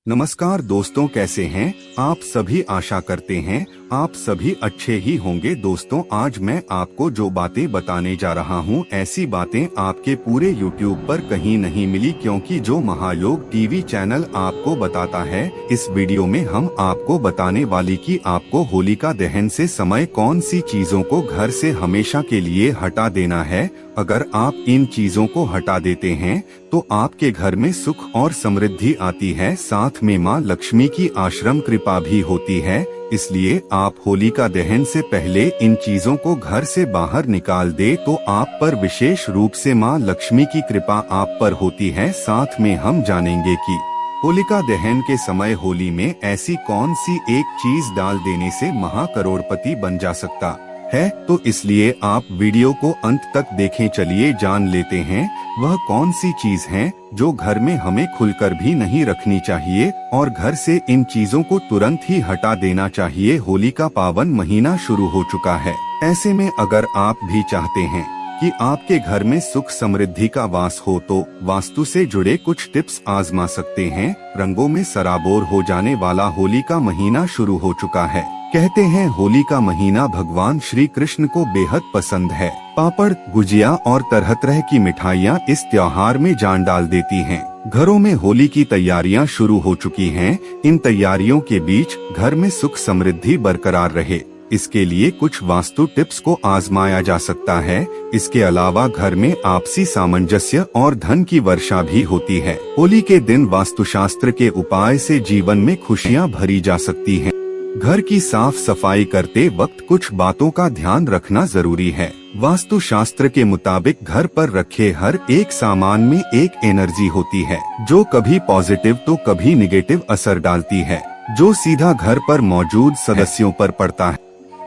नमस्कार दोस्तों, कैसे हैं आप सभी। आशा करते हैं आप सभी अच्छे ही होंगे। दोस्तों, आज मैं आपको जो बातें बताने जा रहा हूं, ऐसी बातें आपके पूरे YouTube पर कहीं नहीं मिली, क्योंकि जो महायोग टीवी चैनल आपको बताता है। इस वीडियो में हम आपको बताने वाली कि आपको होलिका दहन से समय कौन सी चीजों को घर से हमेशा के लिए हटा देना है। अगर आप इन चीजों को हटा देते हैं तो आपके घर में सुख और समृद्धि आती है, साथ में माँ लक्ष्मी की आश्रम कृपा भी होती है। इसलिए आप होलिका दहन से पहले इन चीजों को घर से बाहर निकाल दे तो आप पर विशेष रूप से माँ लक्ष्मी की कृपा आप पर होती है। साथ में हम जानेंगे कि होलिका दहन के समय होली में ऐसी कौन सी एक चीज डाल देने से महाकरोड़पति बन जा सकता है। तो इसलिए आप वीडियो को अंत तक देखें। चलिए जान लेते हैं वह कौन सी चीज है जो घर में हमें खुलकर भी नहीं रखनी चाहिए और घर से इन चीजों को तुरंत ही हटा देना चाहिए। होली का पावन महीना शुरू हो चुका है। ऐसे में अगर आप भी चाहते हैं कि आपके घर में सुख समृद्धि का वास हो तो वास्तु से जुड़े कुछ टिप्स आजमा सकते हैं। रंगों में सराबोर हो जाने वाला होली का महीना शुरू हो चुका है। कहते हैं होली का महीना भगवान श्री कृष्ण को बेहद पसंद है। पापड़, गुजिया और तरह तरह की मिठाइयाँ इस त्योहार में जान डाल देती हैं। घरों में होली की तैयारियां शुरू हो चुकी हैं। इन तैयारियों के बीच घर में सुख समृद्धि बरकरार रहे, इसके लिए कुछ वास्तु टिप्स को आजमाया जा सकता है। इसके अलावा घर में आपसी सामंजस्य और धन की वर्षा भी होती है। होली के दिन वास्तुशास्त्र के उपाय से जीवन में खुशियां भरी जा सकती हैं। घर की साफ सफाई करते वक्त कुछ बातों का ध्यान रखना जरूरी है। वास्तु शास्त्र के मुताबिक घर पर रखे हर एक सामान में एक एनर्जी होती है, जो कभी पॉजिटिव तो कभी निगेटिव असर डालती है, जो सीधा घर पर मौजूद सदस्यों पर पड़ता है।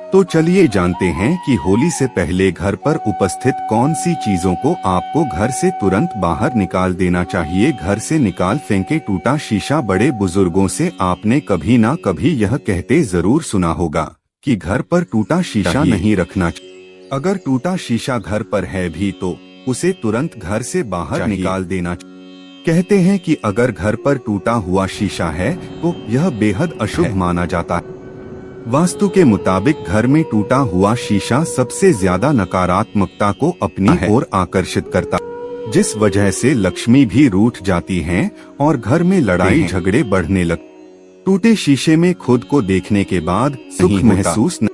तो चलिए जानते हैं कि होली से पहले घर पर उपस्थित कौन सी चीजों को आपको घर से तुरंत बाहर निकाल देना चाहिए। घर से निकाल फेंके टूटा शीशा। बड़े बुजुर्गों से आपने कभी ना कभी यह कहते जरूर सुना होगा कि घर पर टूटा शीशा नहीं रखना चाहिए। अगर टूटा शीशा घर पर है भी तो उसे तुरंत घर से बाहर निकाल देना चाहिए। कहते हैं कि अगर घर पर टूटा हुआ शीशा है तो यह बेहद अशुभ माना जाता है। वास्तु के मुताबिक घर में टूटा हुआ शीशा सबसे ज्यादा नकारात्मकता को अपनी ओर आकर्षित करता, जिस वजह से लक्ष्मी भी रूठ जाती हैं और घर में लड़ाई झगड़े बढ़ने लगते। टूटे शीशे में खुद को देखने के बाद सुख महसूस न,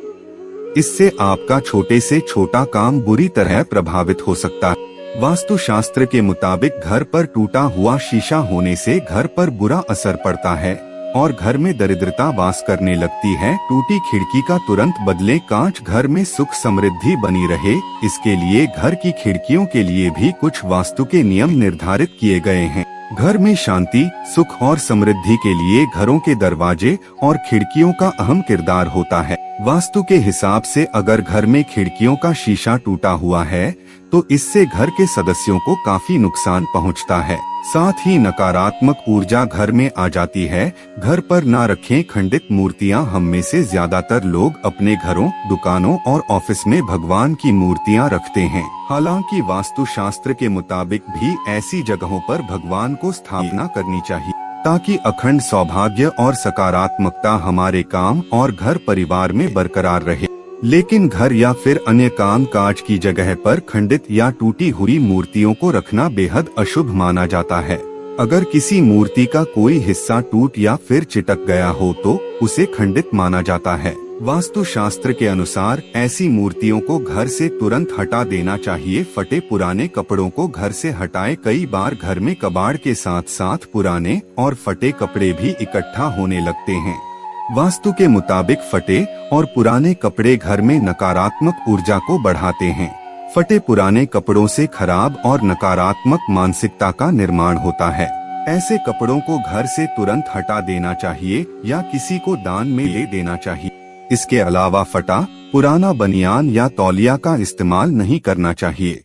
इससे आपका छोटे से छोटा काम बुरी तरह प्रभावित हो सकता है। वास्तु शास्त्र के मुताबिक घर पर टूटा हुआ शीशा होने से घर पर बुरा असर पड़ता है और घर में दरिद्रता वास करने लगती है। टूटी खिड़की का तुरंत बदले कांच। घर में सुख समृद्धि बनी रहे, इसके लिए घर की खिड़कियों के लिए भी कुछ वास्तु के नियम निर्धारित किए गए हैं। घर में शांति, सुख और समृद्धि के लिए घरों के दरवाजे और खिड़कियों का अहम किरदार होता है। वास्तु के हिसाब से अगर घर में खिड़कियों का शीशा टूटा हुआ है तो इससे घर के सदस्यों को काफी नुकसान पहुंचता है। साथ ही नकारात्मक ऊर्जा घर में आ जाती है। घर पर ना रखें खंडित मूर्तियां। हम में से ज्यादातर लोग अपने घरों, दुकानों और ऑफिस में भगवान की मूर्तियां रखते हैं। हालांकि वास्तु शास्त्र के मुताबिक भी ऐसी जगहों पर भगवान को स्थापना करनी चाहिए, ताकि अखंड सौभाग्य और सकारात्मकता हमारे काम और घर परिवार में बरकरार रहे। लेकिन घर या फिर अन्य काम काज की जगह पर खंडित या टूटी हुई मूर्तियों को रखना बेहद अशुभ माना जाता है। अगर किसी मूर्ति का कोई हिस्सा टूट या फिर चिटक गया हो तो उसे खंडित माना जाता है। वास्तु शास्त्र के अनुसार ऐसी मूर्तियों को घर से तुरंत हटा देना चाहिए। फटे पुराने कपड़ों को घर से हटाएं। कई बार घर में कबाड़ के साथ साथ पुराने और फटे कपड़े भी इकट्ठा होने लगते हैं। वास्तु के मुताबिक फटे और पुराने कपड़े घर में नकारात्मक ऊर्जा को बढ़ाते हैं। फटे पुराने कपड़ों से खराब और नकारात्मक मानसिकता का निर्माण होता है। ऐसे कपड़ों को घर से तुरंत हटा देना चाहिए या किसी को दान में ले देना चाहिए। इसके अलावा फटा पुराना बनियान या तौलिया का इस्तेमाल नहीं करना चाहिए,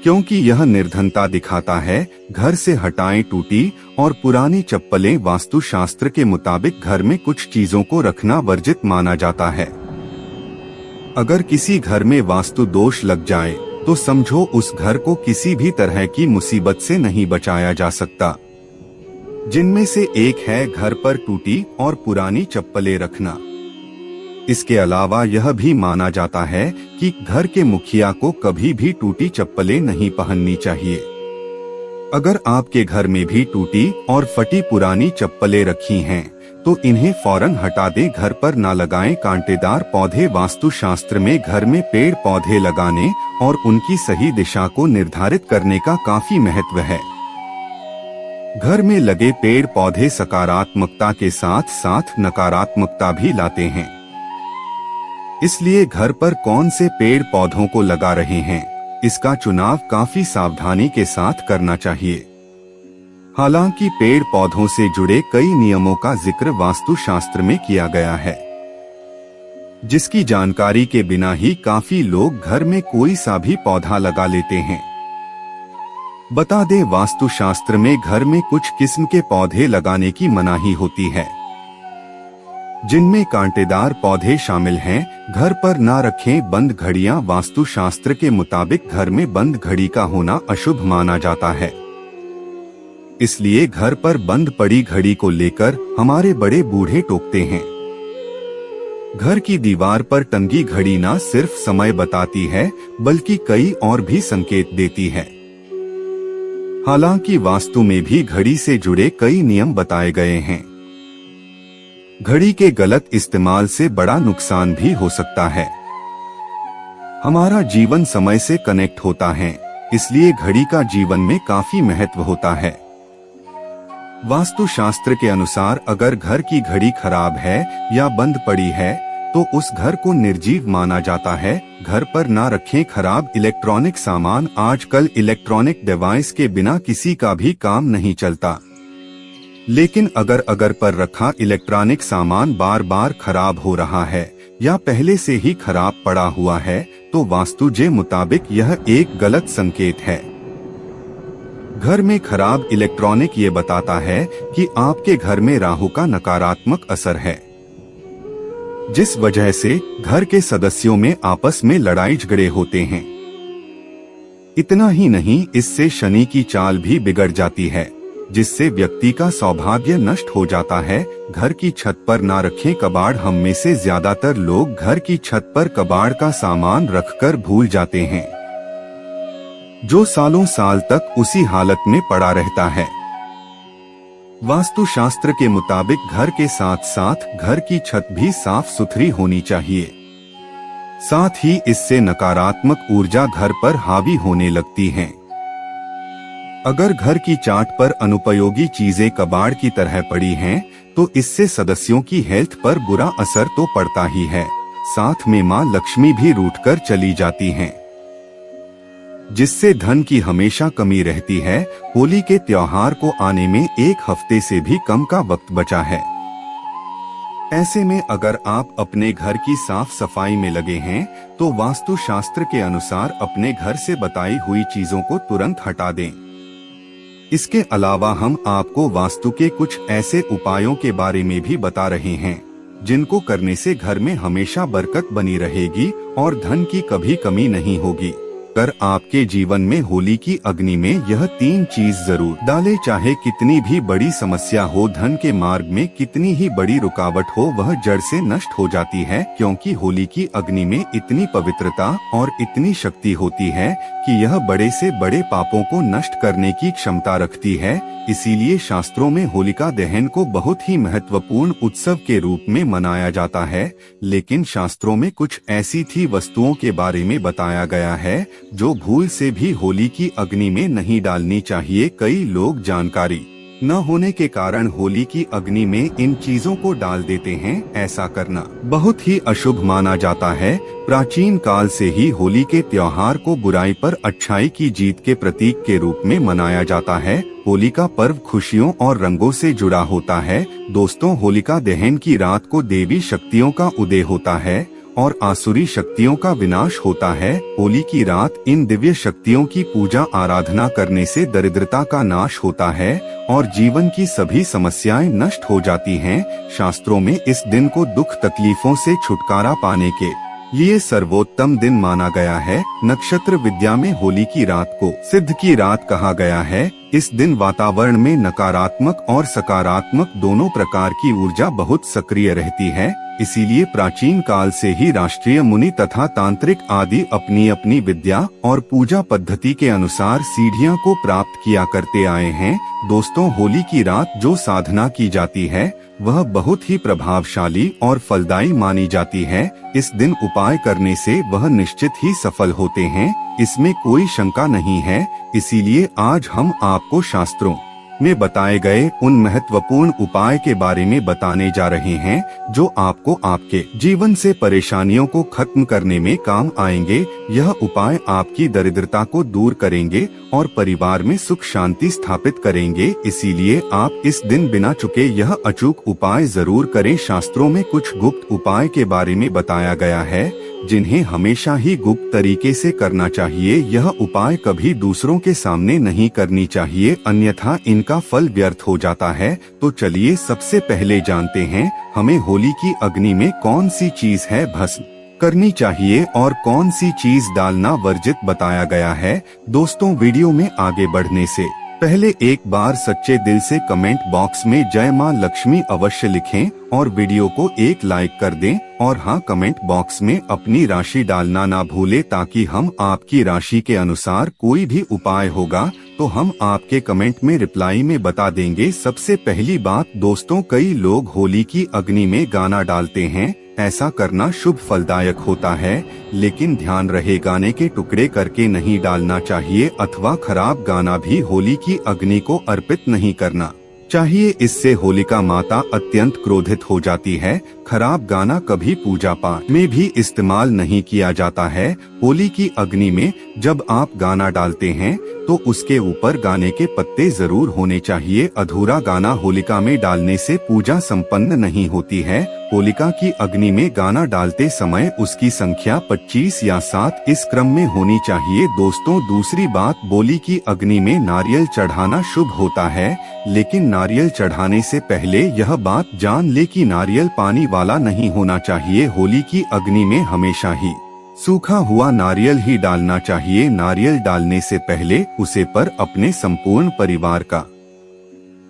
क्योंकि यह निर्धनता दिखाता है। घर से हटाएं टूटी और पुरानी चप्पलें। वास्तु शास्त्र के मुताबिक घर में कुछ चीजों को रखना वर्जित माना जाता है। अगर किसी घर में वास्तु दोष लग जाए तो समझो उस घर को किसी भी तरह की मुसीबत से नहीं बचाया जा सकता। जिनमें से एक है घर पर टूटी और पुरानी चप्पलें रखना। इसके अलावा यह भी माना जाता है कि घर के मुखिया को कभी भी टूटी चप्पलें नहीं पहननी चाहिए। अगर आपके घर में भी टूटी और फटी पुरानी चप्पलें रखी हैं, तो इन्हें फौरन हटा दें, घर पर ना लगाएं। कांटेदार पौधे। वास्तुशास्त्र में घर में पेड़ पौधे लगाने और उनकी सही दिशा को निर्धारित करने का काफी महत्व है। घर में लगे पेड़ पौधे सकारात्मकता के साथ साथ नकारात्मकता भी लाते हैं। इसलिए घर पर कौन से पेड़ पौधों को लगा रहे हैं, इसका चुनाव काफी सावधानी के साथ करना चाहिए। हालांकि पेड़ पौधों से जुड़े कई नियमों का जिक्र वास्तुशास्त्र में किया गया है, जिसकी जानकारी के बिना ही काफी लोग घर में कोई सा भी पौधा लगा लेते हैं। बता दें, वास्तुशास्त्र में घर में कुछ किस्म के पौधे लगाने की मनाही होती है, जिनमें कांटेदार पौधे शामिल हैं। घर पर ना रखें बंद घड़ियां। वास्तुशास्त्र के मुताबिक घर में बंद घड़ी का होना अशुभ माना जाता है। इसलिए घर पर बंद पड़ी घड़ी को लेकर हमारे बड़े बूढ़े टोकते हैं। घर की दीवार पर टंगी घड़ी ना सिर्फ समय बताती है, बल्कि कई और भी संकेत देती है। हालांकि वास्तु में भी घड़ी से जुड़े कई नियम बताए गए हैं। घड़ी के गलत इस्तेमाल से बड़ा नुकसान भी हो सकता है। हमारा जीवन समय से कनेक्ट होता है, इसलिए घड़ी का जीवन में काफी महत्व होता है। वास्तुशास्त्र के अनुसार अगर घर की घड़ी खराब है या बंद पड़ी है, तो उस घर को निर्जीव माना जाता है। घर पर ना रखें खराब इलेक्ट्रॉनिक सामान। आजकल इलेक्ट्रॉनिक डिवाइस के बिना किसी का भी काम नहीं चलता, लेकिन अगर पर रखा इलेक्ट्रॉनिक सामान बार बार खराब हो रहा है या पहले से ही खराब पड़ा हुआ है, तो वास्तु के मुताबिक यह एक गलत संकेत है। घर में खराब इलेक्ट्रॉनिक ये बताता है कि आपके घर में राहु का नकारात्मक असर है, जिस वजह से घर के सदस्यों में आपस में लड़ाई झगड़े होते हैं। इतना ही नहीं, इससे शनि की चाल भी बिगड़ जाती है, जिससे व्यक्ति का सौभाग्य नष्ट हो जाता है। घर की छत पर ना रखें कबाड़। हम में से ज्यादातर लोग घर की छत पर कबाड़ का सामान रखकर भूल जाते हैं, जो सालों साल तक उसी हालत में पड़ा रहता है। वास्तुशास्त्र के मुताबिक घर के साथ साथ घर की छत भी साफ सुथरी होनी चाहिए। साथ ही इससे नकारात्मक ऊर्जा घर पर हावी होने लगती है। अगर घर की चाट पर अनुपयोगी चीजें कबाड़ की तरह पड़ी हैं, तो इससे सदस्यों की हेल्थ पर बुरा असर तो पड़ता ही है, साथ में मां लक्ष्मी भी रूठकर चली जाती हैं, जिससे धन की हमेशा कमी रहती है। होली के त्योहार को आने में एक हफ्ते से भी कम का वक्त बचा है। ऐसे में अगर आप अपने घर की साफ सफाई में लगे हैं, तो वास्तुशास्त्र के अनुसार अपने घर से बताई हुई चीजों को तुरंत हटा दें। इसके अलावा हम आपको वास्तु के कुछ ऐसे उपायों के बारे में भी बता रहे हैं, जिनको करने से घर में हमेशा बरकत बनी रहेगी और धन की कभी कमी नहीं होगी। कर आपके जीवन में होली की अग्नि में यह 3 चीज जरूर डालें। चाहे कितनी भी बड़ी समस्या हो, धन के मार्ग में कितनी ही बड़ी रुकावट हो, वह जड़ से नष्ट हो जाती है, क्योंकि होली की अग्नि में इतनी पवित्रता और इतनी शक्ति होती है कि यह बड़े से बड़े पापों को नष्ट करने की क्षमता रखती है। इसीलिए शास्त्रों में होलिका दहन को बहुत ही महत्वपूर्ण उत्सव के रूप में मनाया जाता है। लेकिन शास्त्रों में कुछ ऐसी थी वस्तुओं के बारे में बताया गया है जो भूल से भी होली की अग्नि में नहीं डालनी चाहिए। कई लोग जानकारी न होने के कारण होली की अग्नि में इन चीजों को डाल देते हैं। ऐसा करना बहुत ही अशुभ माना जाता है। प्राचीन काल से ही होली के त्योहार को बुराई पर अच्छाई की जीत के प्रतीक के रूप में मनाया जाता है। होली का पर्व खुशियों और रंगों से जुड़ा होता है। दोस्तों, होलिका दहन की रात को देवी शक्तियों का उदय होता है और आसुरी शक्तियों का विनाश होता है। होली की रात इन दिव्य शक्तियों की पूजा आराधना करने से दरिद्रता का नाश होता है और जीवन की सभी समस्याएं नष्ट हो जाती हैं। शास्त्रों में इस दिन को दुख तकलीफों से छुटकारा पाने के लिए सर्वोत्तम दिन माना गया है। नक्षत्र विद्या में होली की रात को सिद्ध की रात कहा गया है। इस दिन वातावरण में नकारात्मक और सकारात्मक दोनों प्रकार की ऊर्जा बहुत सक्रिय रहती है। इसीलिए प्राचीन काल से ही राष्ट्रीय मुनि तथा तांत्रिक आदि अपनी अपनी विद्या और पूजा पद्धति के अनुसार सीढ़ियां को प्राप्त किया करते आए हैं। दोस्तों, होली की रात जो साधना की जाती है वह बहुत ही प्रभावशाली और फलदायी मानी जाती है। इस दिन उपाय करने से वह निश्चित ही सफल होते हैं, इसमें कोई शंका नहीं है। इसीलिए आज हम आपको शास्त्रों में बताए गए उन महत्वपूर्ण उपाय के बारे में बताने जा रहे हैं जो आपको आपके जीवन से परेशानियों को खत्म करने में काम आएंगे। यह उपाय आपकी दरिद्रता को दूर करेंगे और परिवार में सुख शांति स्थापित करेंगे। इसीलिए आप इस दिन बिना चुके यह अचूक उपाय जरूर करें। शास्त्रों में कुछ गुप्त उपाय के बारे में बताया गया है जिन्हें हमेशा ही गुप्त तरीके से करना चाहिए। यह उपाय कभी दूसरों के सामने नहीं करनी चाहिए, अन्यथा इनका फल व्यर्थ हो जाता है। तो चलिए सबसे पहले जानते हैं हमें होली की अग्नि में कौन सी चीज है भस्म करनी चाहिए और कौन सी चीज डालना वर्जित बताया गया है। दोस्तों, वीडियो में आगे बढ़ने से पहले एक बार सच्चे दिल से कमेंट बॉक्स में जय मां लक्ष्मी अवश्य लिखें और वीडियो को एक लाइक कर दें। और हाँ, कमेंट बॉक्स में अपनी राशि डालना ना भूले ताकि हम आपकी राशि के अनुसार कोई भी उपाय होगा तो हम आपके कमेंट में रिप्लाई में बता देंगे। सबसे पहली बात दोस्तों, कई लोग होली की अग्नि में गाना डालते हैं। ऐसा करना शुभ फलदायक होता है, लेकिन ध्यान रहे गाने के टुकड़े करके नहीं डालना चाहिए अथवा खराब गाना भी होली की अग्नि को अर्पित नहीं करना चाहिए। इससे होलिका माता अत्यंत क्रोधित हो जाती है। खराब गाना कभी पूजा पाठ में भी इस्तेमाल नहीं किया जाता है। होली की अग्नि में जब आप गाना डालते हैं तो उसके ऊपर गाने के पत्ते जरूर होने चाहिए। अधूरा गाना होलिका में डालने से पूजा संपन्न नहीं होती है। होलिका की अग्नि में गाना डालते समय उसकी संख्या 25 या 7 इस क्रम में होनी चाहिए। दोस्तों, दूसरी बात, होली की अग्नि में नारियल चढ़ाना शुभ होता है, लेकिन नारियल चढ़ाने से पहले यह बात जान ले कि नारियल पानी वाला नहीं होना चाहिए। होली की अग्नि में हमेशा ही सूखा हुआ नारियल ही डालना चाहिए। नारियल डालने से पहले उसे पर अपने संपूर्ण परिवार का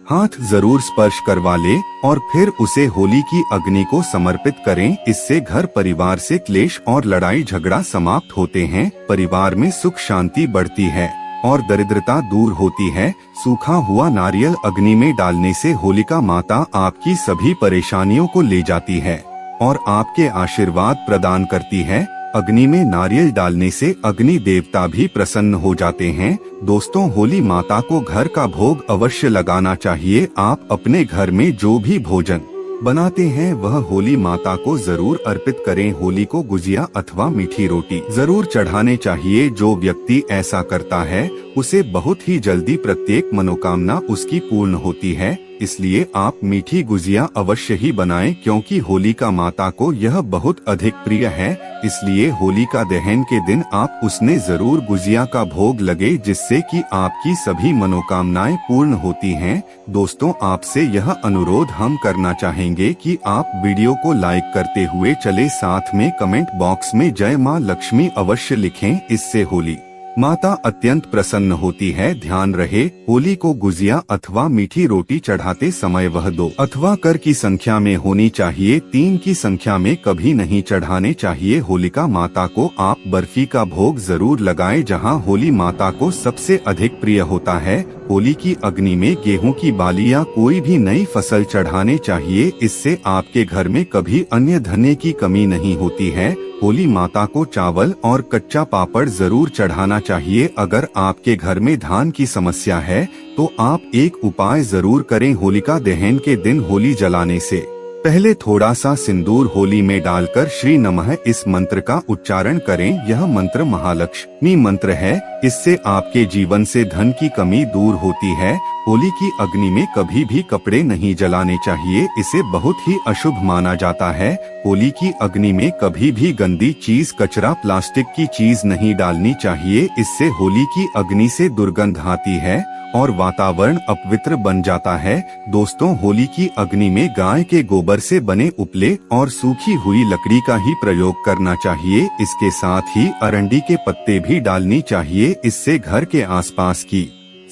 हाथ जरूर स्पर्श करवा ले और फिर उसे होली की अग्नि को समर्पित करें। इससे घर परिवार से क्लेश और लड़ाई झगड़ा समाप्त होते हैं, परिवार में सुख शांति बढ़ती है और दरिद्रता दूर होती है। सूखा हुआ नारियल अग्नि में डालने से होलिका माता आपकी सभी परेशानियों को ले जाती है और आपके आशीर्वाद प्रदान करती है। अग्नि में नारियल डालने से अग्नि देवता भी प्रसन्न हो जाते हैं। दोस्तों, होली माता को घर का भोग अवश्य लगाना चाहिए। आप अपने घर में जो भी भोजन बनाते हैं वह होली माता को जरूर अर्पित करें। होली को गुजिया अथवा मीठी रोटी जरूर चढ़ाने चाहिए। जो व्यक्ति ऐसा करता है उसे बहुत ही जल्दी प्रत्येक मनोकामना उसकी पूर्ण होती है। इसलिए आप मीठी गुजिया अवश्य ही बनाएं, क्योंकि होलिका माता को यह बहुत अधिक प्रिय है। इसलिए होलिका दहन के दिन आप उसने जरूर गुजिया का भोग लगे, जिससे कि आपकी सभी मनोकामनाएं पूर्ण होती हैं। दोस्तों, आपसे यह अनुरोध हम करना चाहेंगे कि आप वीडियो को लाइक करते हुए चले, साथ में कमेंट बॉक्स में जय मां लक्ष्मी अवश्य लिखें। इससे होली माता अत्यंत प्रसन्न होती है। ध्यान रहे, होली को गुजिया अथवा मीठी रोटी चढ़ाते समय वह 2 अथवा कर की संख्या में होनी चाहिए, 3 की संख्या में कभी नहीं चढ़ाने चाहिए। होलिका माता को आप बर्फी का भोग जरूर लगाएं, जहां होली माता को सबसे अधिक प्रिय होता है। होली की अग्नि में गेहूं की बाली या कोई भी नई फसल चढ़ाने चाहिए। इससे आपके घर में कभी अन्य धन्य की कमी नहीं होती है। होली माता को चावल और कच्चा पापड़ जरूर चढ़ाना चाहिए। अगर आपके घर में धान की समस्या है तो आप एक उपाय जरूर करें। होलिका दहन के दिन होली जलाने से पहले थोड़ा सा सिंदूर होली में डालकर श्री नमः इस मंत्र का उच्चारण करें। यह मंत्र महालक्ष्मी मंत्र है। इससे आपके जीवन से धन की कमी दूर होती है। होली की अग्नि में कभी भी कपड़े नहीं जलाने चाहिए, इसे बहुत ही अशुभ माना जाता है। होली की अग्नि में कभी भी गंदी चीज, कचरा, प्लास्टिक की चीज नहीं डालनी चाहिए। इससे होली की अग्नि से दुर्गंध आती है और वातावरण अपवित्र बन जाता है। दोस्तों, होली की अग्नि में गाय के गोबर से बने उपले और सूखी हुई लकड़ी का ही प्रयोग करना चाहिए। इसके साथ ही अरंडी के पत्ते भी डालनी चाहिए। इससे घर के आसपास की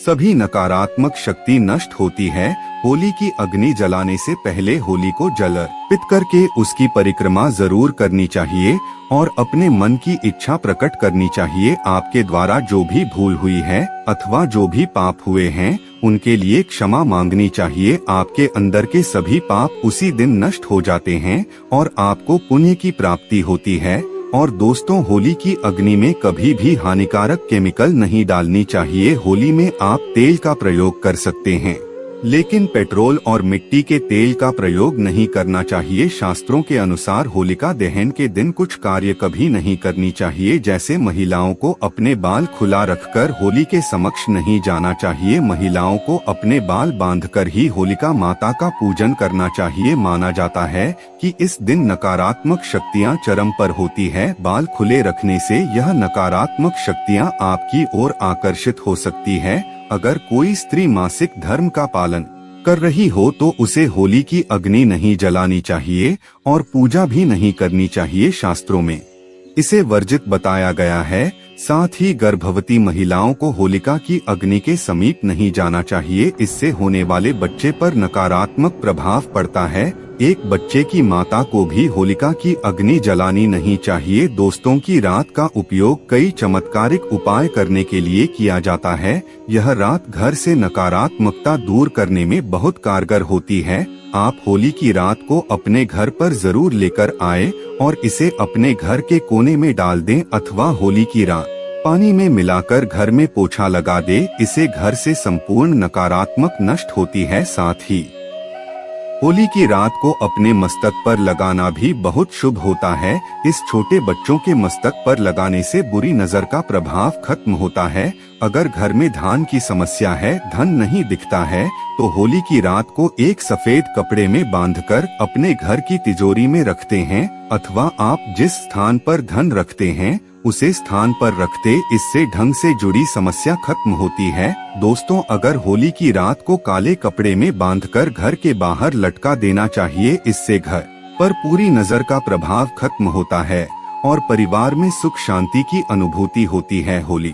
सभी नकारात्मक शक्ति नष्ट होती है। होली की अग्नि जलाने से पहले होली को जल अर्पित करके उसकी परिक्रमा जरूर करनी चाहिए और अपने मन की इच्छा प्रकट करनी चाहिए। आपके द्वारा जो भी भूल हुई है अथवा जो भी पाप हुए हैं उनके लिए क्षमा मांगनी चाहिए। आपके अंदर के सभी पाप उसी दिन नष्ट हो जाते हैं और आपको पुण्य की प्राप्ति होती है। और दोस्तों, होली की अग्नि में कभी भी हानिकारक केमिकल नहीं डालनी चाहिए। होली में आप तेल का प्रयोग कर सकते हैं, लेकिन पेट्रोल और मिट्टी के तेल का प्रयोग नहीं करना चाहिए। शास्त्रों के अनुसार होलिका दहन के दिन कुछ कार्य कभी नहीं करनी चाहिए, जैसे महिलाओं को अपने बाल खुला रखकर होली के समक्ष नहीं जाना चाहिए। महिलाओं को अपने बाल बांधकर ही होलिका माता का पूजन करना चाहिए। माना जाता है कि इस दिन नकारात्मक शक्तियां चरम पर होती है। बाल खुले रखने से यह नकारात्मक शक्तियां आपकी ओर आकर्षित हो सकती है। अगर कोई स्त्री मासिक धर्म का पालन कर रही हो तो उसे होली की अग्नि नहीं जलानी चाहिए और पूजा भी नहीं करनी चाहिए। शास्त्रों में इसे वर्जित बताया गया है। साथ ही गर्भवती महिलाओं को होलिका की अग्नि के समीप नहीं जाना चाहिए। इससे होने वाले बच्चे पर नकारात्मक प्रभाव पड़ता है। एक बच्चे की माता को भी होलिका की अग्नि जलानी नहीं चाहिए। दोस्तों की रात का उपयोग कई चमत्कारिक उपाय करने के लिए किया जाता है। यह रात घर से नकारात्मकता दूर करने में बहुत कारगर होती है। आप होली की रात को अपने घर पर जरूर लेकर आए और इसे अपने घर के कोने में डाल दें अथवा होली की रात पानी में मिलाकर घर में पोछा लगा दे। इससे घर से संपूर्ण नकारात्मक नष्ट होती है। साथ ही होली की रात को अपने मस्तक पर लगाना भी बहुत शुभ होता है। इस छोटे बच्चों के मस्तक पर लगाने से बुरी नजर का प्रभाव खत्म होता है। अगर घर में धन की समस्या है, धन नहीं दिखता है, तो होली की रात को एक सफेद कपड़े में बांधकर अपने घर की तिजोरी में रखते हैं अथवा आप जिस स्थान पर धन रखते हैं उसे स्थान पर रखते। इससे ढंग से जुड़ी समस्या खत्म होती है। दोस्तों, अगर होली की रात को काले कपड़े में बांधकर घर के बाहर लटका देना चाहिए। इससे घर पर पूरी नजर का प्रभाव खत्म होता है और परिवार में सुख शांति की अनुभूति होती है। होली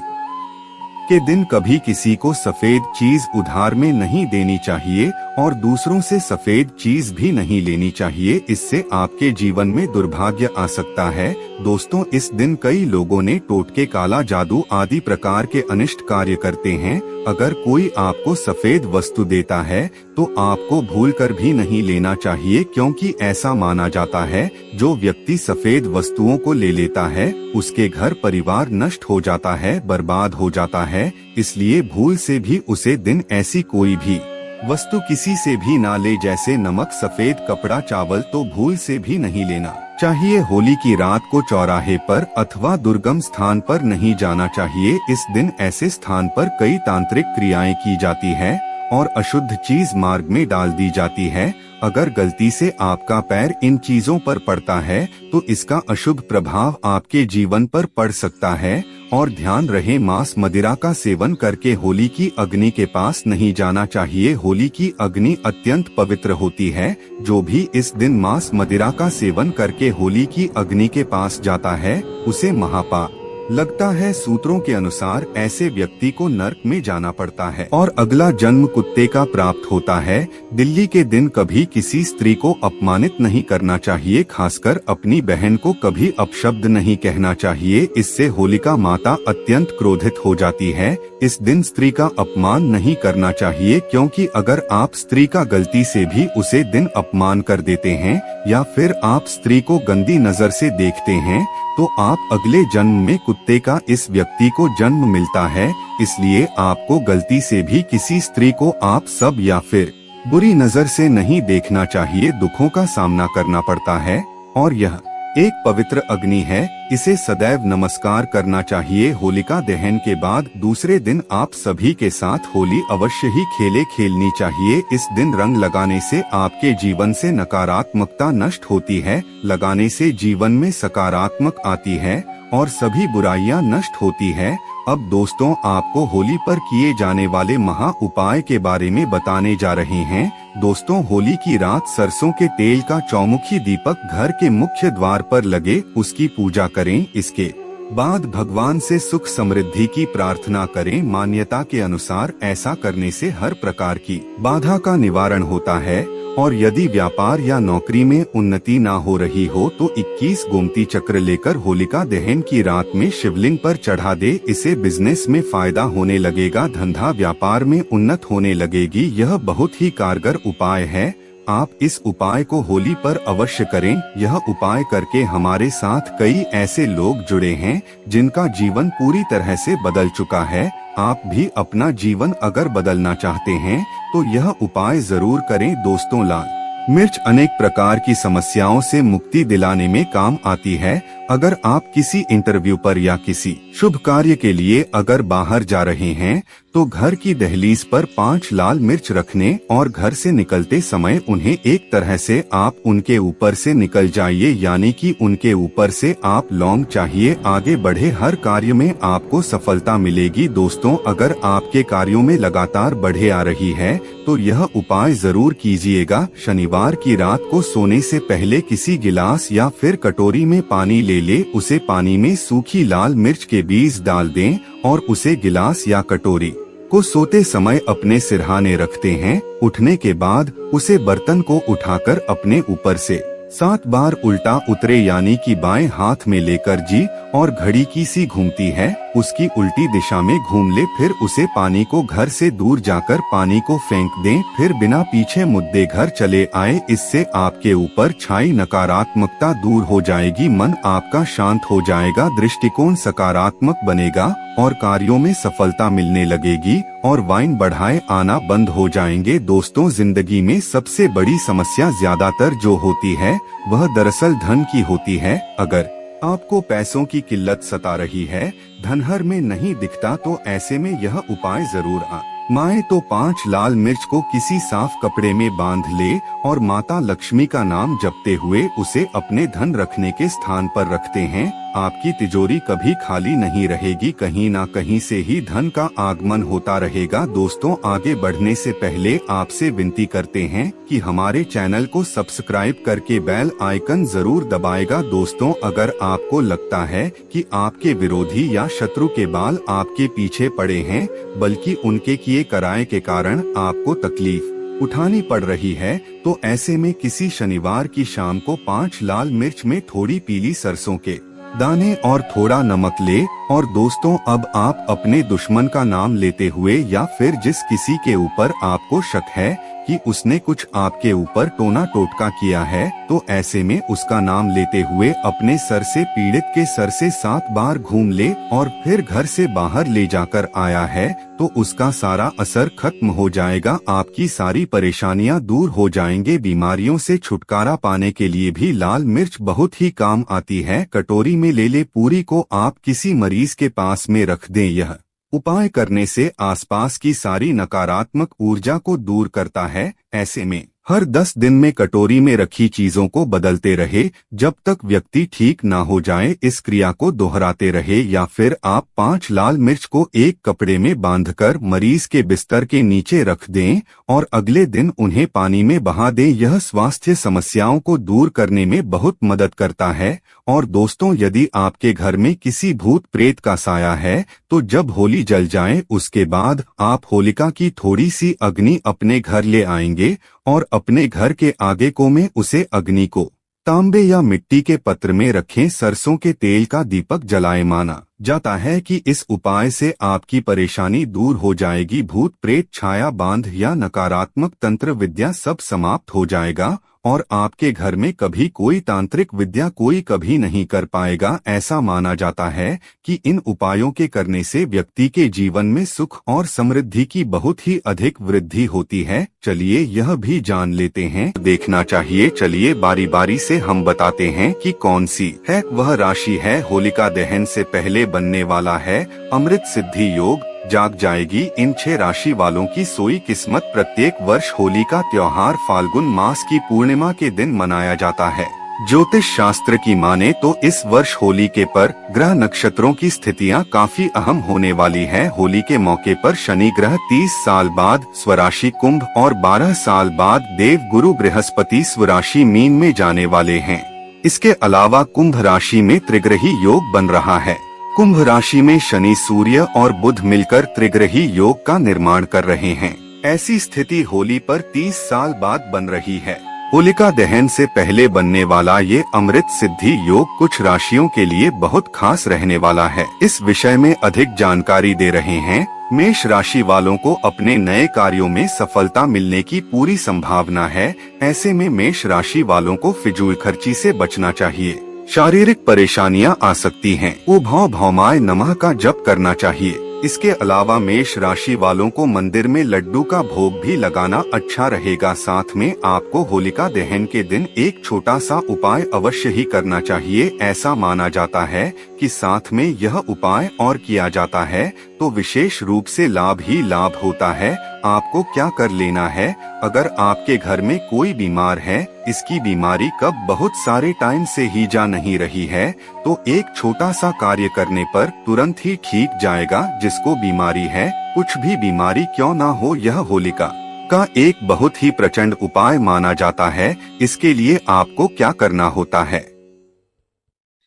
के दिन कभी किसी को सफेद चीज उधार में नहीं देनी चाहिए और दूसरों से सफेद चीज भी नहीं लेनी चाहिए। इससे आपके जीवन में दुर्भाग्य आ सकता है। दोस्तों, इस दिन कई लोगों ने टोटके, काला जादू आदि प्रकार के अनिष्ट कार्य करते हैं। अगर कोई आपको सफेद वस्तु देता है तो आपको भूलकर भी नहीं लेना चाहिए, क्योंकि ऐसा माना जाता है जो व्यक्ति सफेद वस्तुओं को ले लेता है उसके घर परिवार नष्ट हो जाता है, बर्बाद हो जाता है। इसलिए भूल से भी उसे दिन ऐसी कोई भी वस्तु किसी से भी ना ले, जैसे नमक, सफेद कपड़ा, चावल, तो भूल से भी नहीं लेना चाहिए। होली की रात को चौराहे पर अथवा दुर्गम स्थान पर नहीं जाना चाहिए। इस दिन ऐसे स्थान पर कई तांत्रिक क्रियाएं की जाती है और अशुद्ध चीज मार्ग में डाल दी जाती है। अगर गलती से आपका पैर इन चीजों पर पड़ता है तो इसका अशुभ प्रभाव आपके जीवन पर पड़ सकता है। और ध्यान रहे, मांस मदिरा का सेवन करके होली की अग्नि के पास नहीं जाना चाहिए। होली की अग्नि अत्यंत पवित्र होती है। जो भी इस दिन मांस मदिरा का सेवन करके होली की अग्नि के पास जाता है उसे महापाप लगता है। सूत्रों के अनुसार ऐसे व्यक्ति को नरक में जाना पड़ता है और अगला जन्म कुत्ते का प्राप्त होता है। दिल्ली के दिन कभी किसी स्त्री को अपमानित नहीं करना चाहिए, खासकर अपनी बहन को कभी अपशब्द नहीं कहना चाहिए। इससे होलिका माता अत्यंत क्रोधित हो जाती है। इस दिन स्त्री का अपमान नहीं करना चाहिए, क्योंकि अगर आप स्त्री का गलती से भी उसे दिन अपमान कर देते हैं या फिर आप स्त्री को गंदी नजर से देखते हैं तो आप अगले जन्म में कुत्ते का इस व्यक्ति को जन्म मिलता है। इसलिए आपको गलती से भी किसी स्त्री को आप सब या फिर बुरी नजर से नहीं देखना चाहिए। दुखों का सामना करना पड़ता है और यह एक पवित्र अग्नि है, इसे सदैव नमस्कार करना चाहिए। होलिका दहन के बाद दूसरे दिन आप सभी के साथ होली अवश्य ही खेलनी चाहिए। इस दिन रंग लगाने से आपके जीवन से नकारात्मकता नष्ट होती है, लगाने से जीवन में सकारात्मक आती है और सभी बुराइयां नष्ट होती है। अब दोस्तों, आपको होली पर किए जाने वाले महा उपाय के बारे में बताने जा रहे हैं। दोस्तों, होली की रात सरसों के तेल का चौमुखी दीपक घर के मुख्य द्वार पर लगे, उसकी पूजा करें। इसके बाद भगवान से सुख समृद्धि की प्रार्थना करें। मान्यता के अनुसार ऐसा करने से हर प्रकार की बाधा का निवारण होता है और यदि व्यापार या नौकरी में उन्नति ना हो रही हो तो 21 गोमती चक्र लेकर होलिका दहन की रात में शिवलिंग पर चढ़ा दे। इससे बिजनेस में फायदा होने लगेगा, धंधा व्यापार में उन्नत होने लगेगी। यह बहुत ही कारगर उपाय है। आप इस उपाय को होली पर अवश्य करें। यह उपाय करके हमारे साथ कई ऐसे लोग जुड़े हैं जिनका जीवन पूरी तरह से बदल चुका है। आप भी अपना जीवन अगर बदलना चाहते हैं तो यह उपाय जरूर करें दोस्तों। लाल मिर्च अनेक प्रकार की समस्याओं से मुक्ति दिलाने में काम आती है। अगर आप किसी इंटरव्यू पर या किसी शुभ कार्य के लिए अगर बाहर जा रहे हैं तो घर की दहलीज पर 5 लाल मिर्च रखने और घर से निकलते समय उन्हें एक तरह से आप उनके ऊपर से निकल जाइए, यानी कि उनके ऊपर से आप लौंग चाहिए। आगे बढ़े हर कार्य में आपको सफलता मिलेगी। दोस्तों, अगर आपके कार्यों में लगातार बढ़े आ रही है तो यह उपाय जरूर कीजिएगा। शनिवार की रात को सोने से पहले किसी गिलास या फिर कटोरी में पानी ले उसे पानी में सूखी लाल मिर्च के बीज डाल दें और उसे गिलास या कटोरी को सोते समय अपने सिरहाने रखते हैं। उठने के बाद उसे बर्तन को उठाकर अपने ऊपर से 7 बार उल्टा उतरे, यानी कि बाएं हाथ में लेकर जी और घड़ी की सी घूमती है उसकी उल्टी दिशा में घूम ले। फिर उसे पानी को घर से दूर जाकर पानी को फेंक दें। फिर बिना पीछे मुद्दे घर चले आए। इससे आपके ऊपर छाई नकारात्मकता दूर हो जाएगी, मन आपका शांत हो जाएगा, दृष्टिकोण सकारात्मक बनेगा और कार्यों में सफलता मिलने लगेगी और वाइन बढ़ाए आना बंद हो जाएंगे। दोस्तों, जिंदगी में सबसे बड़ी समस्या ज्यादातर जो होती है वह दरअसल धन की होती है। अगर आपको पैसों की किल्लत सता रही है, धनहर में नहीं दिखता, तो ऐसे में यह उपाय जरूर आजमाएं। तो 5 लाल मिर्च को किसी साफ कपड़े में बांध ले और माता लक्ष्मी का नाम जपते हुए उसे अपने धन रखने के स्थान पर रखते हैं। आपकी तिजोरी कभी खाली नहीं रहेगी, कहीं ना कहीं से ही धन का आगमन होता रहेगा। दोस्तों, आगे बढ़ने से पहले आपसे विनती करते हैं कि हमारे चैनल को सब्सक्राइब करके बेल आइकन जरूर दबाएगा। दोस्तों, अगर आपको लगता है कि आपके विरोधी या शत्रु के बाल आपके पीछे पड़े हैं, बल्कि उनके किए कराए के कारण आपको तकलीफ उठानी पड़ रही है, तो ऐसे में किसी शनिवार की शाम को 5 लाल मिर्च में थोड़ी पीली सरसों के दाने और थोड़ा नमक ले। और दोस्तों, अब आप अपने दुश्मन का नाम लेते हुए या फिर जिस किसी के ऊपर आपको शक है कि उसने कुछ आपके ऊपर टोना टोटका किया है, तो ऐसे में उसका नाम लेते हुए अपने सर से पीड़ित के सर से 7 बार घूम ले और फिर घर से बाहर ले जाकर आया है तो उसका सारा असर खत्म हो जाएगा। आपकी सारी परेशानियां दूर हो जाएंगे। बीमारियों से छुटकारा पाने के लिए भी लाल मिर्च बहुत ही काम आती है। कटोरी में ले ले, पूरी को आप किसी मरीज के पास में रख दें। यह उपाय करने से आसपास की सारी नकारात्मक ऊर्जा को दूर करता है। ऐसे में हर 10 दिन में कटोरी में रखी चीजों को बदलते रहे जब तक व्यक्ति ठीक ना हो जाए। इस क्रिया को दोहराते रहे। या फिर आप 5 लाल मिर्च को एक कपड़े में बांधकर मरीज के बिस्तर के नीचे रख दें और अगले दिन उन्हें पानी में बहा दें। यह स्वास्थ्य समस्याओं को दूर करने में बहुत मदद करता है। और दोस्तों, यदि आपके घर में किसी भूत प्रेत का साया है तो जब होली जल जाए उसके बाद आप होलिका की थोड़ी सी अग्नि अपने घर ले आएंगे और अपने घर के आगे को में उसे अग्नि को तांबे या मिट्टी के पत्र में रखें। सरसों के तेल का दीपक जलाए। माना जाता है कि इस उपाय से आपकी परेशानी दूर हो जाएगी। भूत प्रेत, छाया, बांध या नकारात्मक तंत्र विद्या सब समाप्त हो जाएगा और आपके घर में कभी कोई तांत्रिक विद्या कोई कभी नहीं कर पाएगा। ऐसा माना जाता है कि इन उपायों के करने से व्यक्ति के जीवन में सुख और समृद्धि की बहुत ही अधिक वृद्धि होती है। चलिए यह भी जान लेते हैं, देखना चाहिए। चलिए बारी बारी से हम बताते हैं कि कौन सी है वह राशि है होलिका दहन से पहले बनने वाला है। अमृत सिद्धि योग जाग जाएगी इन 6 राशि वालों की सोई किस्मत। प्रत्येक वर्ष होली का त्योहार फाल्गुन मास की पूर्णिमा के दिन मनाया जाता है। ज्योतिष शास्त्र की माने तो इस वर्ष होली के पर ग्रह नक्षत्रों की स्थितियां काफी अहम होने वाली है। होली के मौके पर शनि ग्रह 30 साल बाद स्वराशि कुंभ और 12 साल बाद देव गुरु बृहस्पति स्वराशि मीन में जाने वाले हैं। इसके अलावा कुंभ राशि में त्रिग्रही योग बन रहा है। कुंभ राशि में शनि, सूर्य और बुध मिलकर त्रिग्रही योग का निर्माण कर रहे हैं। ऐसी स्थिति होली पर 30 साल बाद बन रही है। होलिका दहन से पहले बनने वाला ये अमृत सिद्धि योग कुछ राशियों के लिए बहुत खास रहने वाला है। इस विषय में अधिक जानकारी दे रहे हैं। मेष राशि वालों को अपने नए कार्यों में सफलता मिलने की पूरी संभावना है। ऐसे में मेष राशि वालों को फिजूल खर्ची से बचना चाहिए। शारीरिक परेशानियां आ सकती हैं। उभौ भौमाय नमः का जप करना चाहिए। इसके अलावा मेष राशि वालों को मंदिर में लड्डू का भोग भी लगाना अच्छा रहेगा। साथ में आपको होलिका दहन के दिन एक छोटा सा उपाय अवश्य ही करना चाहिए। ऐसा माना जाता है कि साथ में यह उपाय और किया जाता है तो विशेष रूप से लाभ ही लाभ होता है। आपको क्या कर लेना है, अगर आपके घर में कोई बीमार है, इसकी बीमारी कब बहुत सारे टाइम से ही जा नहीं रही है, तो एक छोटा सा कार्य करने पर तुरंत ही ठीक जाएगा। जिसको बीमारी है, कुछ भी बीमारी क्यों ना हो, यह होलिका का एक बहुत ही प्रचंड उपाय माना जाता है। इसके लिए आपको क्या करना होता है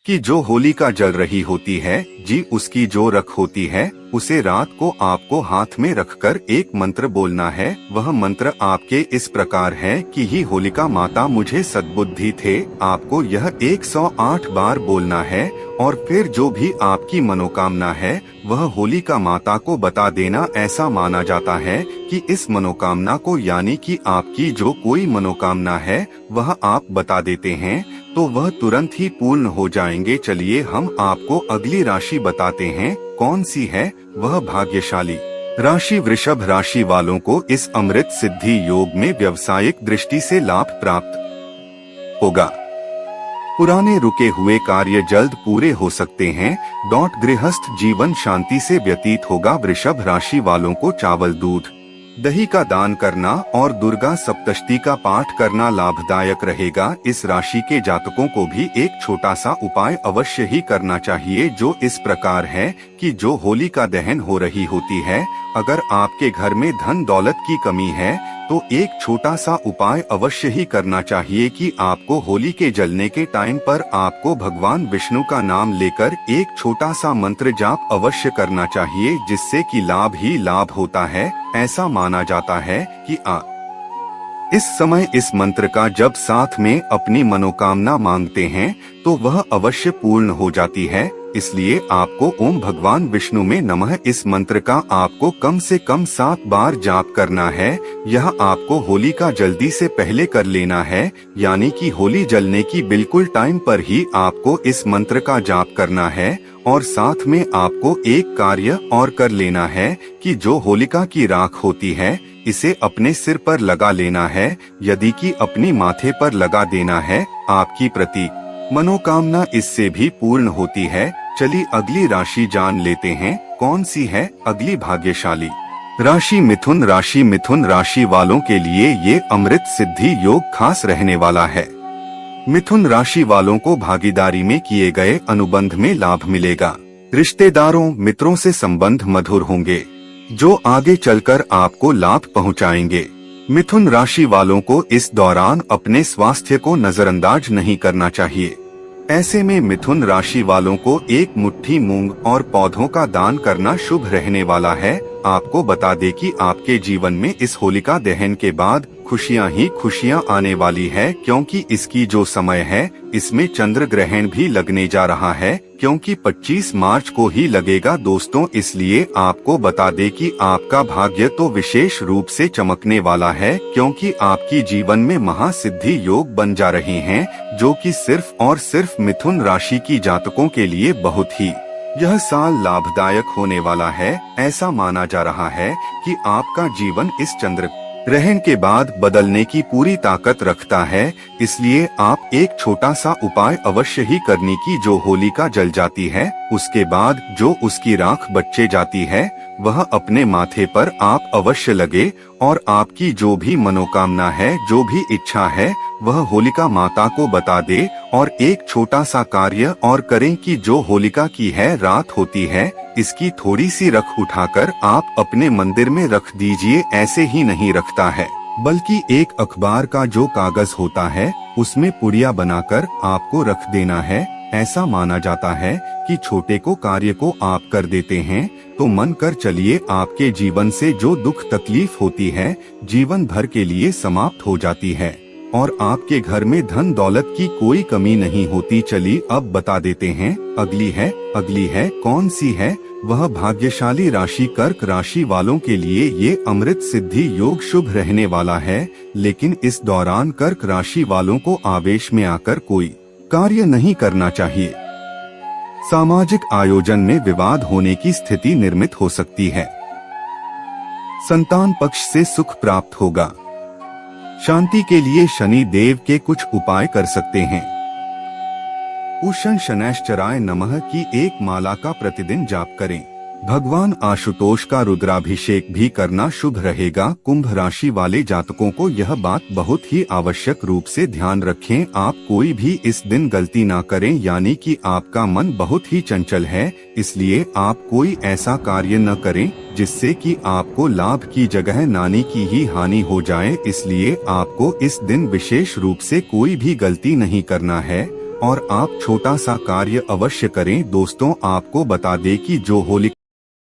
कि जो होलिका जल रही होती है जी, उसकी जो रख होती है उसे रात को आपको हाथ में रखकर एक मंत्र बोलना है। वह मंत्र आपके इस प्रकार है कि ही होलिका माता मुझे सद्बुद्धि थे। आपको यह 108 बार बोलना है और फिर जो भी आपकी मनोकामना है वह होलिका माता को बता देना। ऐसा माना जाता है कि इस मनोकामना को, यानी कि आपकी जो कोई मनोकामना है वह आप बता देते हैं तो वह तुरंत ही पूर्ण हो जाएंगे। चलिए हम आपको अगली राशि बताते हैं कौन सी है वह भाग्यशाली राशि। वृषभ राशि वालों को इस अमृत सिद्धि योग में व्यावसायिक दृष्टि से लाभ प्राप्त होगा। पुराने रुके हुए कार्य जल्द पूरे हो सकते हैं। गृहस्थ जीवन शांति से व्यतीत होगा। वृषभ राशि वालों को चावल, दूध, दही का दान करना और दुर्गा सप्तशती का पाठ करना लाभदायक रहेगा। इस राशि के जातकों को भी एक छोटा सा उपाय अवश्य ही करना चाहिए, जो इस प्रकार है कि जो होलिका दहन हो रही होती है, अगर आपके घर में धन दौलत की कमी है तो एक छोटा सा उपाय अवश्य ही करना चाहिए कि आपको होली के जलने के टाइम पर आपको भगवान विष्णु का नाम लेकर एक छोटा सा मंत्र जाप अवश्य करना चाहिए, जिससे कि लाभ ही लाभ होता है। ऐसा माना जाता है कि इस समय इस मंत्र का जब साथ में अपनी मनोकामना मांगते हैं तो वह अवश्य पूर्ण हो जाती है। इसलिए आपको ओम भगवान विष्णु में नमः इस मंत्र का आपको कम से कम 7 बार जाप करना है। यह आपको होली का जल्दी से पहले कर लेना है, यानी कि होली जलने की बिल्कुल टाइम पर ही आपको इस मंत्र का जाप करना है। और साथ में आपको एक कार्य और कर लेना है कि जो होलिका की राख होती है इसे अपने सिर पर लगा लेना है, यदि कि अपनी माथे पर लगा देना है। आपकी प्रतीक मनोकामना इससे भी पूर्ण होती है। चलिए अगली राशि जान लेते हैं कौन सी है अगली भाग्यशाली राशि। मिथुन राशि। मिथुन राशि वालों के लिए ये अमृत सिद्धि योग खास रहने वाला है। मिथुन राशि वालों को भागीदारी में किए गए अनुबंध में लाभ मिलेगा। रिश्तेदारों, मित्रों से संबंध मधुर होंगे, जो आगे चलकर आपको लाभ पहुंचाएंगे। मिथुन राशि वालों को इस दौरान अपने स्वास्थ्य को नजरअंदाज नहीं करना चाहिए। ऐसे में मिथुन राशि वालों को एक मुट्ठी मूंग और पौधों का दान करना शुभ रहने वाला है। आपको बता दें कि आपके जीवन में इस होलिका दहन के बाद खुशियां ही खुशियां आने वाली है, क्योंकि इसकी जो समय है इसमें चंद्र ग्रहण भी लगने जा रहा है, क्योंकि 25 मार्च को ही लगेगा दोस्तों। इसलिए आपको बता दें कि आपका भाग्य तो विशेष रूप से चमकने वाला है, क्योंकि आपकी जीवन में महासिद्धि योग बन जा रहे हैं, जो कि सिर्फ और सिर्फ मिथुन राशि की जातकों के लिए बहुत ही यह साल लाभदायक होने वाला है। ऐसा माना जा रहा है कि आपका जीवन इस चंद्र ग्रहण के बाद बदलने की पूरी ताकत रखता है। इसलिए आप एक छोटा सा उपाय अवश्य ही करने की, जो होलिका जल जाती है उसके बाद जो उसकी राख बचे जाती है वह अपने माथे पर आप अवश्य लगे और आपकी जो भी मनोकामना है, जो भी इच्छा है, वह होलिका माता को बता दे। और एक छोटा सा कार्य और करें कि जो होलिका की है रात होती है, इसकी थोड़ी सी रख उठाकर आप अपने मंदिर में रख दीजिए। ऐसे ही नहीं रखता है, बल्कि एक अखबार का जो कागज होता है उसमें पुड़िया बनाकर आपको रख देना है। ऐसा माना जाता है कि छोटे को कार्य को आप कर देते हैं तो मन कर चलिए आपके जीवन से जो दुख तकलीफ होती है जीवन भर के लिए समाप्त हो जाती है और आपके घर में धन दौलत की कोई कमी नहीं होती। चलिए अब बता देते हैं। अगली है कौन सी है वह भाग्यशाली राशि कर्क राशि वालों के लिए ये अमृत सिद्धि योग शुभ रहने वाला है, लेकिन इस दौरान कर्क राशि वालों को आवेश में आकर कोई कार्य नहीं करना चाहिए। सामाजिक आयोजन में विवाद होने की स्थिति निर्मित हो सकती है। संतान पक्ष से सुख प्राप्त होगा। शांति के लिए शनि देव के कुछ उपाय कर सकते हैं। उषण शनैश्चराय नमः की एक माला का प्रतिदिन जाप करें। भगवान आशुतोष का रुद्राभिषेक भी करना शुभ रहेगा। कुंभ राशि वाले जातकों को यह बात बहुत ही आवश्यक रूप से ध्यान रखें, आप कोई भी इस दिन गलती ना करें, यानी कि आपका मन बहुत ही चंचल है, इसलिए आप कोई ऐसा कार्य न करें जिससे कि आपको लाभ की जगह नानी की ही हानि हो जाए। इसलिए आपको इस दिन विशेष रूप से कोई भी गलती नहीं करना है और आप छोटा सा कार्य अवश्य करें। दोस्तों आपको बता दें कि जो होली